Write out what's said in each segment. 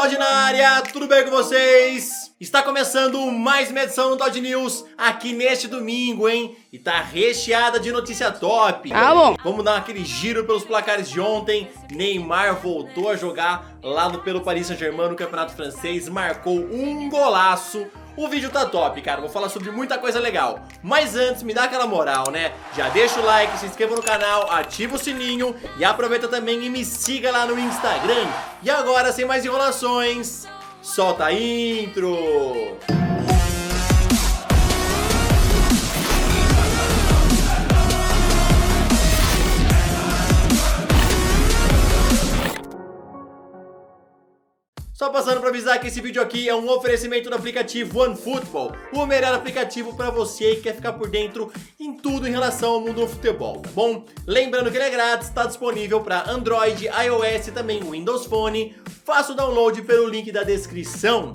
Todd na área, tudo bem com vocês? Está começando mais uma edição do Todd News aqui neste domingo, hein? E tá recheada de notícia top. Bom. Vamos dar aquele giro pelos placares de ontem. Neymar voltou a jogar lá pelo Paris Saint-Germain no Campeonato Francês, marcou um golaço. O vídeo tá top, cara, vou falar sobre muita coisa legal. Mas antes, me dá aquela moral, né? Já deixa o like, se inscreva no canal, ativa o sininho e aproveita também e me siga lá no Instagram. E agora, sem mais enrolações, solta a intro! Só passando para avisar que esse vídeo aqui é um oferecimento do aplicativo OneFootball, o melhor aplicativo para você que quer ficar por dentro em tudo em relação ao mundo do futebol, tá bom? Lembrando que ele é grátis, está disponível para Android, iOS e também Windows Phone. Faça o download pelo link da descrição.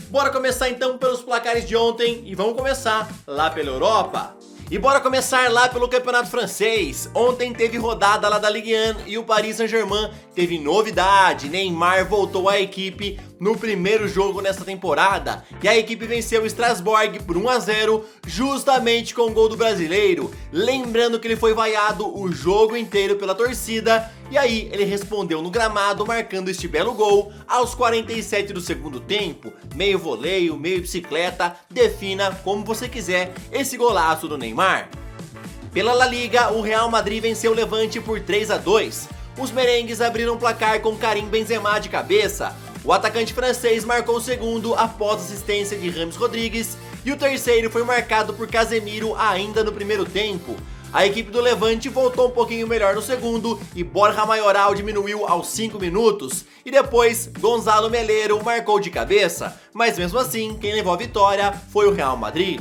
Bora começar então pelos placares de ontem e vamos começar lá pela Europa. E bora começar lá pelo Campeonato Francês. Ontem teve rodada lá da Ligue 1 e o Paris Saint-Germain teve novidade. Neymar voltou à equipe no primeiro jogo nessa temporada e a equipe venceu o Strasbourg por 1-0 justamente com o gol do brasileiro. Lembrando que ele foi vaiado o jogo inteiro pela torcida e aí ele respondeu no gramado marcando este belo gol aos 47 do segundo tempo. Meio voleio, meio bicicleta, defina como você quiser esse golaço do Neymar. Pela La Liga, o Real Madrid venceu o Levante por 3-2. Os merengues abriram o placar com Karim Benzema de cabeça. O atacante francês marcou o segundo após assistência de James Rodrigues e o terceiro foi marcado por Casemiro ainda no primeiro tempo. A equipe do Levante voltou um pouquinho melhor no segundo e Borja Mayoral diminuiu aos 5 minutos. E depois, Gonzalo Melero marcou de cabeça, mas mesmo assim, quem levou a vitória foi o Real Madrid.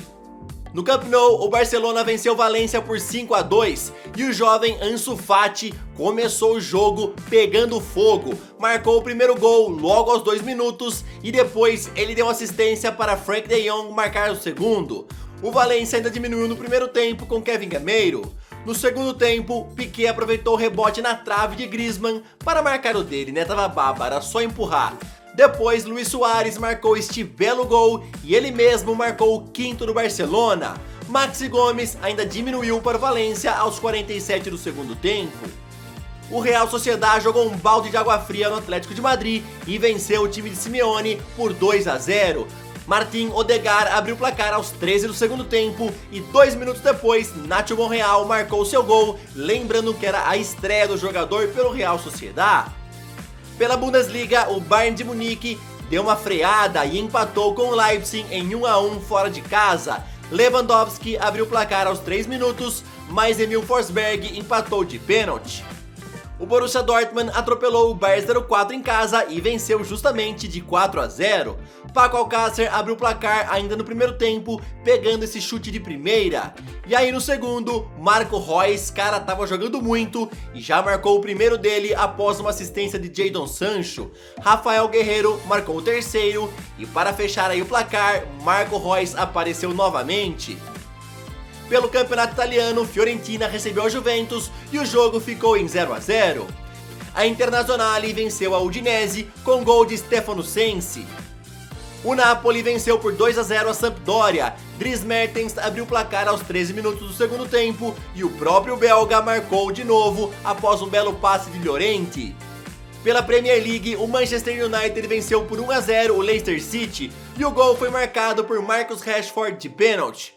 No Camp Nou, o Barcelona venceu o Valência por 5-2 e o jovem Ansu Fati começou o jogo pegando fogo. Marcou o primeiro gol logo aos 2 minutos e depois ele deu assistência para Frank de Jong marcar o segundo. O Valência ainda diminuiu no primeiro tempo com Kevin Gameiro. No segundo tempo, Piqué aproveitou o rebote na trave de Griezmann para marcar o dele, né? Tava baba, era só empurrar. Depois, Luis Suárez marcou este belo gol e ele mesmo marcou o quinto do Barcelona. Maxi Gomes ainda diminuiu para o Valência aos 47 do segundo tempo. O Real Sociedad jogou um balde de água fria no Atlético de Madrid e venceu o time de Simeone por 2-0. Martín Odegaard abriu o placar aos 13 do segundo tempo e 2 minutos depois, Nacho Monreal marcou seu gol, lembrando que era a estreia do jogador pelo Real Sociedad. Pela Bundesliga, o Bayern de Munique deu uma freada e empatou com o Leipzig em 1-1 fora de casa. Lewandowski abriu o placar aos 3 minutos, mas Emil Forsberg empatou de pênalti. O Borussia Dortmund atropelou o Bayer 04 em casa e venceu justamente de 4-0. Paco Alcácer abriu o placar ainda no primeiro tempo, pegando esse chute de primeira. E aí no segundo, Marco Reus, cara, tava jogando muito e já marcou o primeiro dele após uma assistência de Jadon Sancho. Rafael Guerreiro marcou o terceiro e para fechar aí o placar, Marco Reus apareceu novamente. Pelo campeonato italiano, Fiorentina recebeu a Juventus e o jogo ficou em 0-0. A Internazionale venceu a Udinese com gol de Stefano Sensi. O Napoli venceu por 2-0 a Sampdoria. Dries Mertens abriu o placar aos 13 minutos do segundo tempo e o próprio belga marcou de novo após um belo passe de Llorente. Pela Premier League, o Manchester United venceu por 1-0 o Leicester City e o gol foi marcado por Marcus Rashford de pênalti.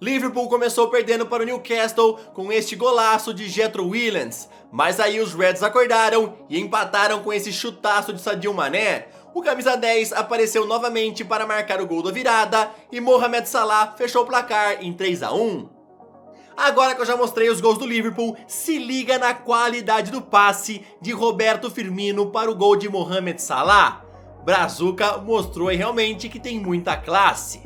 Liverpool começou perdendo para o Newcastle com este golaço de Jetro Willems, mas aí os Reds acordaram e empataram com esse chutaço de Sadio Mané. O camisa 10 apareceu novamente para marcar o gol da virada e Mohamed Salah fechou o placar em 3-1. Agora que eu já mostrei os gols do Liverpool, se liga na qualidade do passe de Roberto Firmino para o gol de Mohamed Salah. Brazuca mostrou aí realmente que tem muita classe.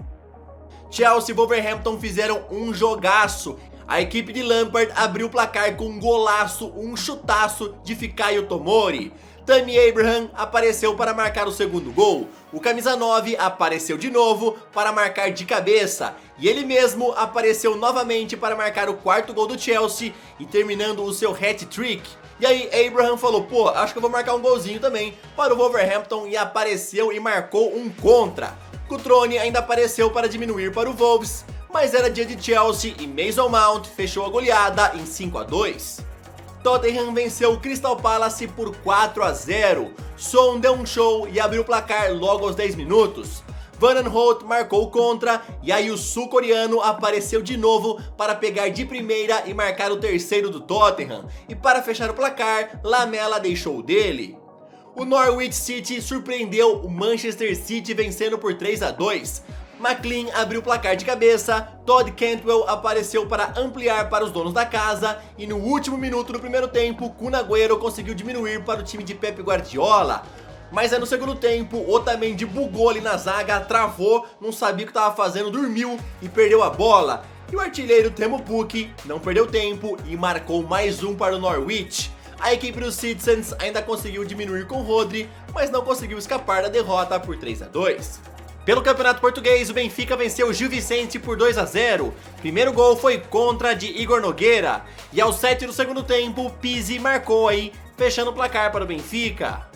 Chelsea e Wolverhampton fizeram um jogaço. A equipe de Lampard abriu o placar com um golaço, um chutaço de Fikayo Tomori. Tammy Abraham apareceu para marcar o segundo gol. O camisa 9 apareceu de novo para marcar de cabeça. E ele mesmo apareceu novamente para marcar o quarto gol do Chelsea e terminando o seu hat-trick. E aí Abraham falou, pô, acho que eu vou marcar um golzinho também para o Wolverhampton e apareceu e marcou um contra. Cutrone ainda apareceu para diminuir para o Wolves, mas era dia de Chelsea e Mason Mount fechou a goleada em 5-2. Tottenham venceu o Crystal Palace por 4-0. Son deu um show e abriu o placar logo aos 10 minutos. Van Aanholt marcou contra e aí o sul-coreano apareceu de novo para pegar de primeira e marcar o terceiro do Tottenham. E para fechar o placar, Lamela deixou o dele. O Norwich City surpreendeu o Manchester City vencendo por 3-2. McLean abriu o placar de cabeça, Todd Cantwell apareceu para ampliar para os donos da casa e no último minuto do primeiro tempo, Kun Agüero conseguiu diminuir para o time de Pep Guardiola. Mas aí no segundo tempo, Otamendi bugou ali na zaga, travou, não sabia o que estava fazendo, dormiu e perdeu a bola. E o artilheiro Temo Pukki não perdeu tempo e marcou mais um para o Norwich. A equipe dos Citizens ainda conseguiu diminuir com o Rodri, mas não conseguiu escapar da derrota por 3-2. Pelo Campeonato Português, o Benfica venceu o Gil Vicente por 2-0. Primeiro gol foi contra de Igor Nogueira. E aos 7 do segundo tempo, Pizzi marcou aí, fechando o placar para o Benfica.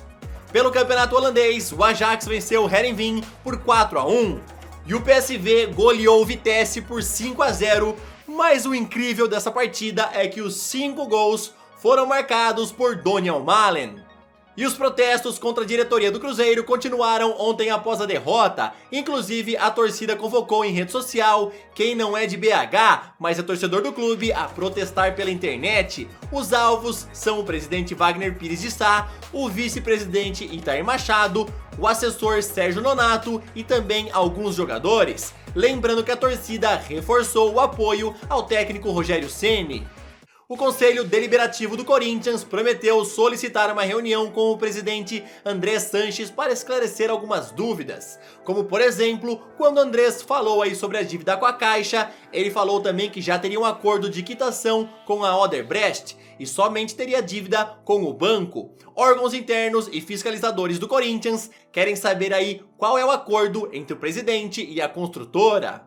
Pelo Campeonato Holandês, o Ajax venceu o Heerenveen por 4-1. E o PSV goleou o Vitesse por 5-0. Mas o incrível dessa partida é que os 5 gols foram marcados por Donyell Malen. E os protestos contra a diretoria do Cruzeiro continuaram ontem após a derrota. Inclusive, a torcida convocou em rede social quem não é de BH, mas é torcedor do clube, a protestar pela internet. Os alvos são o presidente Wagner Pires de Sá, o vice-presidente Itair Machado, o assessor Sérgio Nonato e também alguns jogadores. Lembrando que a torcida reforçou o apoio ao técnico Rogério Ceni. O Conselho Deliberativo do Corinthians prometeu solicitar uma reunião com o presidente Andrés Sanches para esclarecer algumas dúvidas. Como por exemplo, quando Andrés falou aí sobre a dívida com a Caixa, ele falou também que já teria um acordo de quitação com a Odebrecht e somente teria dívida com o banco. Órgãos internos e fiscalizadores do Corinthians querem saber aí qual é o acordo entre o presidente e a construtora.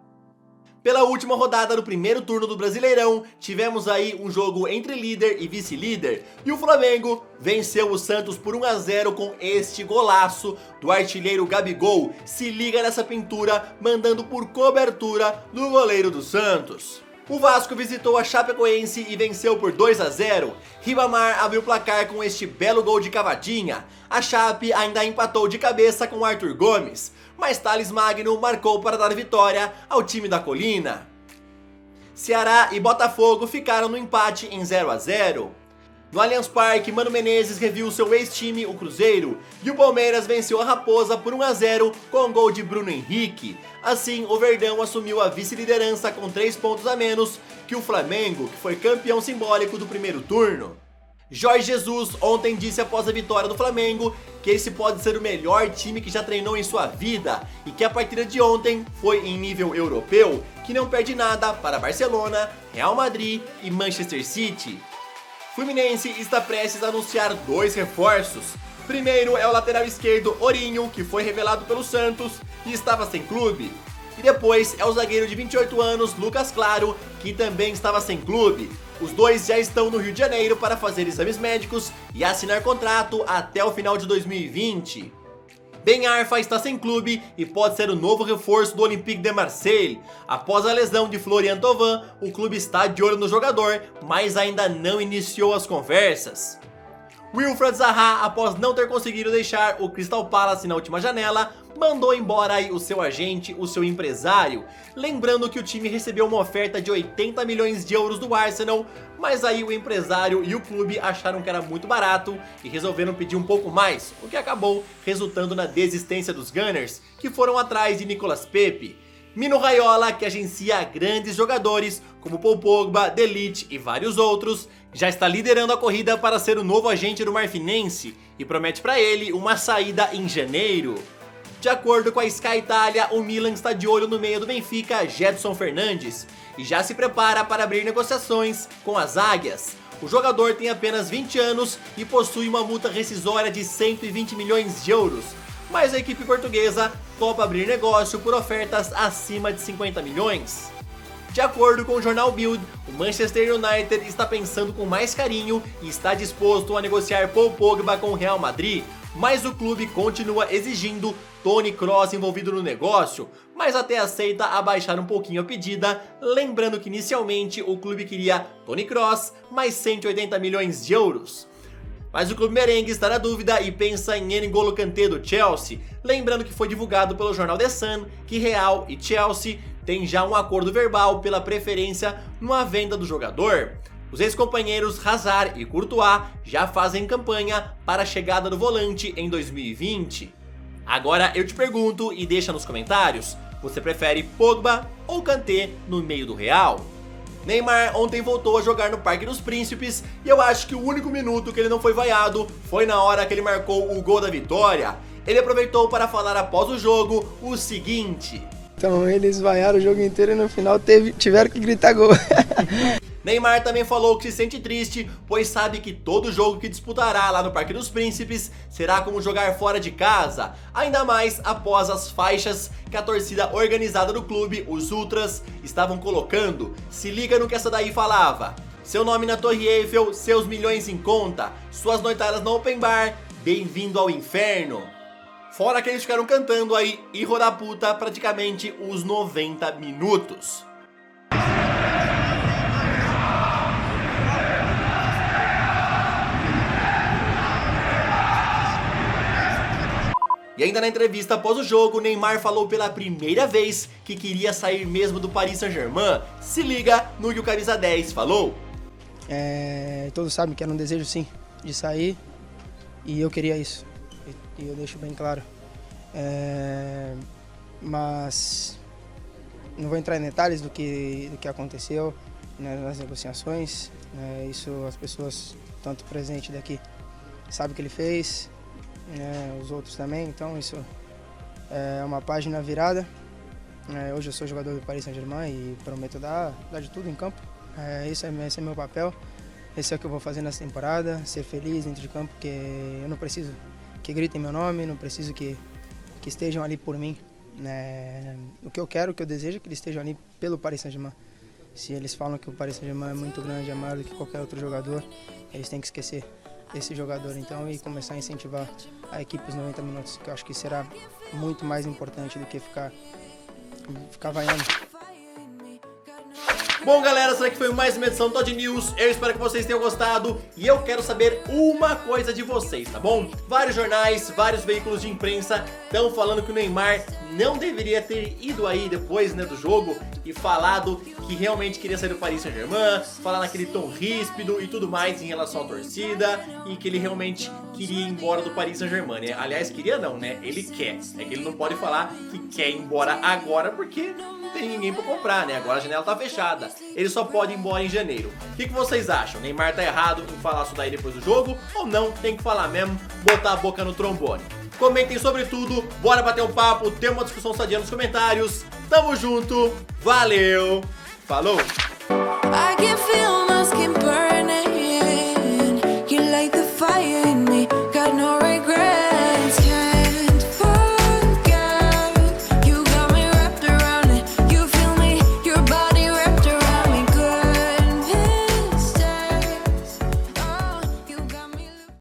Pela última rodada do primeiro turno do Brasileirão, tivemos aí um jogo entre líder e vice-líder. E o Flamengo venceu o Santos por 1-0 com este golaço do artilheiro Gabigol. Se liga nessa pintura, mandando por cobertura do goleiro do Santos. O Vasco visitou a Chapecoense e venceu por 2-0. Ribamar abriu o placar com este belo gol de cavadinha. A Chape ainda empatou de cabeça com Arthur Gomes, mas Thales Magno marcou para dar vitória ao time da Colina. Ceará e Botafogo ficaram no empate em 0-0. No Allianz Parque, Mano Menezes reviu seu ex-time, o Cruzeiro, e o Palmeiras venceu a Raposa por 1-0 com um gol de Bruno Henrique. Assim, o Verdão assumiu a vice-liderança com 3 pontos a menos que o Flamengo, que foi campeão simbólico do primeiro turno. Jorge Jesus ontem disse após a vitória do Flamengo que esse pode ser o melhor time que já treinou em sua vida e que a partida de ontem foi em nível europeu, que não perde nada para Barcelona, Real Madrid e Manchester City. Fluminense está prestes a anunciar 2 reforços. Primeiro é o lateral esquerdo Ourinho, que foi revelado pelo Santos e estava sem clube. E depois é o zagueiro de 28 anos, Lucas Claro, que também estava sem clube. Os dois já estão no Rio de Janeiro para fazer exames médicos e assinar contrato até o final de 2020. Ben Arfa está sem clube e pode ser o novo reforço do Olympique de Marseille. Após a lesão de Florian Thauvin, o clube está de olho no jogador, mas ainda não iniciou as conversas. Wilfried Zaha, após não ter conseguido deixar o Crystal Palace na última janela, mandou embora aí o seu agente, o seu empresário. Lembrando que o time recebeu uma oferta de 80 milhões de euros do Arsenal, mas aí o empresário e o clube acharam que era muito barato e resolveram pedir um pouco mais, o que acabou resultando na desistência dos Gunners, que foram atrás de Nicolas Pepe. Mino Raiola, que agencia grandes jogadores como Paul Pogba, De Ligt e vários outros, já está liderando a corrida para ser o novo agente do Marfinense e promete para ele uma saída em janeiro. De acordo com a Sky Itália, o Milan está de olho no meio do Benfica, Gedson Fernandes, e já se prepara para abrir negociações com as Águias. O jogador tem apenas 20 anos e possui uma multa rescisória de 120 milhões de euros, mas a equipe portuguesa topa abrir negócio por ofertas acima de 50 milhões. De acordo com o jornal Bild, o Manchester United está pensando com mais carinho e está disposto a negociar Paul Pogba com o Real Madrid, mas o clube continua exigindo Toni Kroos envolvido no negócio, mas até aceita abaixar um pouquinho a pedida, lembrando que inicialmente o clube queria Toni Kroos mais 180 milhões de euros. Mas o clube merengue está na dúvida e pensa em N'Golo Kanté do Chelsea, lembrando que foi divulgado pelo jornal The Sun que Real e Chelsea têm já um acordo verbal pela preferência numa venda do jogador. Os ex-companheiros Hazard e Courtois já fazem campanha para a chegada do volante em 2020. Agora eu te pergunto e deixa nos comentários, você prefere Pogba ou Kanté no meio do Real? Neymar ontem voltou a jogar no Parque dos Príncipes e eu acho que o único minuto que ele não foi vaiado foi na hora que ele marcou o gol da vitória. Ele aproveitou para falar após o jogo o seguinte: então eles vaiaram o jogo inteiro e no final tiveram que gritar gol. Neymar também falou que se sente triste, pois sabe que todo jogo que disputará lá no Parque dos Príncipes será como jogar fora de casa, ainda mais após as faixas que a torcida organizada do clube, os Ultras, estavam colocando. Se liga no que essa daí falava: seu nome na Torre Eiffel, seus milhões em conta, suas noitadas no Open Bar, bem-vindo ao inferno. Fora que eles ficaram cantando aí Hijo da Puta praticamente os 90 minutos. E ainda na entrevista após o jogo, Neymar falou pela primeira vez que queria sair mesmo do Paris Saint-Germain. Se liga no que o camisa 10 falou. Todos sabem que era um desejo sim, de sair, e eu queria isso, e eu deixo bem claro. Mas não vou entrar em detalhes do que aconteceu, né, nas negociações. Isso as pessoas, tanto presente daqui, sabem o que ele fez. Os outros também, então isso é uma página virada. Hoje eu sou jogador do Paris Saint-Germain e prometo dar de tudo em campo. Esse é meu papel, esse é o que eu vou fazer nessa temporada, ser feliz dentro de campo, porque eu não preciso que gritem meu nome, não preciso que estejam ali por mim. O que eu quero, o que eu desejo é que eles estejam ali pelo Paris Saint-Germain. Se eles falam que o Paris Saint-Germain é muito grande, é maior do que qualquer outro jogador, eles têm que esquecer esse jogador então e começar a incentivar a equipe os 90 minutos, que eu acho que será muito mais importante do que ficar vaiando. Bom galera, essa aqui foi mais uma edição do Todd News, eu espero que vocês tenham gostado e eu quero saber uma coisa de vocês, tá bom? Vários jornais, vários veículos de imprensa estão falando que o Neymar não deveria ter ido aí depois, né, do jogo e falado que realmente queria sair do Paris Saint-Germain, falar naquele tom ríspido e tudo mais em relação à torcida e que ele realmente queria ir embora do Paris Saint-Germain, né? Aliás, queria não, né? Ele quer, é que ele não pode falar que quer ir embora agora porque não tem ninguém pra comprar, né? Agora a janela tá fechada, ele só pode ir embora em janeiro. O que vocês acham? Neymar tá errado em falar isso daí depois do jogo ou não? Tem que falar mesmo, botar a boca no trombone. Comentem sobre tudo, bora bater um papo, ter uma discussão sadia nos comentários. Tamo junto, valeu, falou!